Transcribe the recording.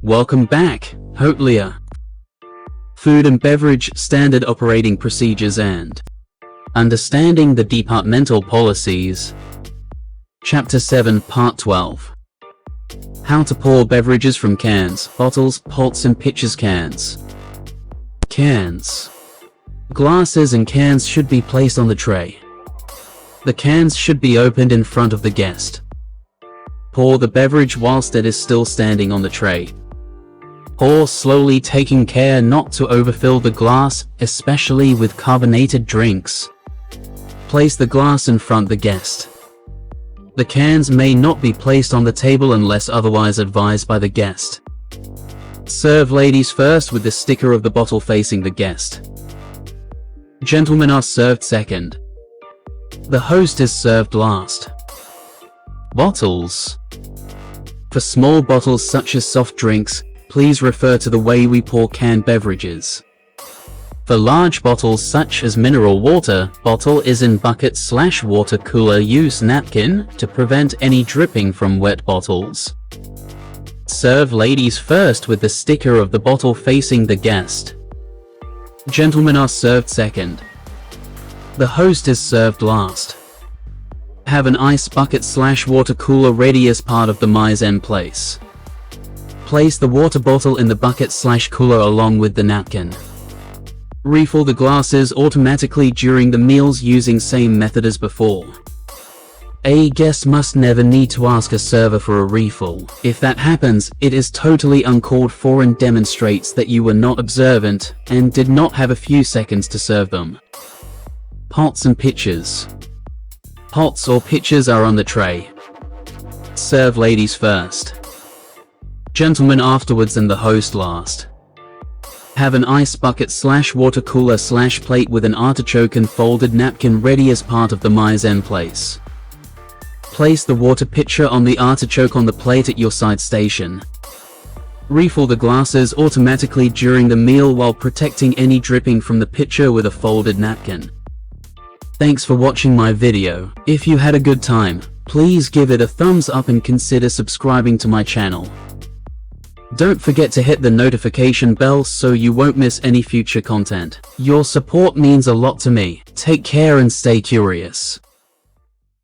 Welcome back, Hotelier. Food and beverage standard operating procedures and understanding the departmental policies. Chapter 7, Part 12. How to pour beverages from cans, bottles, pots and pitchers. Cans. Cans. Glasses and cans should be placed on the tray. The cans should be opened in front of the guest. Pour the beverage whilst it is still standing on the tray. Pour slowly, taking care not to overfill the glass, especially with carbonated drinks. Place the glass in front of the guest. The cans may not be placed on the table unless otherwise advised by the guest. Serve ladies first with the sticker of the bottle facing the guest. Gentlemen are served second. The host is served last. Bottles. For small bottles such as soft drinks, please refer to the way we pour canned beverages. For large bottles such as mineral water, bottle is in bucket/water cooler. Use napkin to prevent any dripping from wet bottles. Serve ladies first with the sticker of the bottle facing the guest. Gentlemen are served second. The host is served last. Have an ice bucket/water cooler ready as part of the mise en place. Place the water bottle in the bucket/cooler along with the napkin. Refill the glasses automatically during the meals using same method as before. A guest must never need to ask a server for a refill. If that happens, it is totally uncalled for and demonstrates that you were not observant and did not have a few seconds to serve them. Pots and pitchers. Pots or pitchers are on the tray. Serve ladies first. Gentlemen afterwards and the host last. Have an ice bucket/water cooler/plate with an artichoke and folded napkin ready as part of the mise en place. Place the water pitcher on the artichoke on the plate at your side station. Refill the glasses automatically during the meal while protecting any dripping from the pitcher with a folded napkin. Thanks for watching my video. If you had a good time, please give it a thumbs up and consider subscribing to my channel. Don't forget to hit the notification bell so you won't miss any future content. Your support means a lot to me. Take care and stay curious.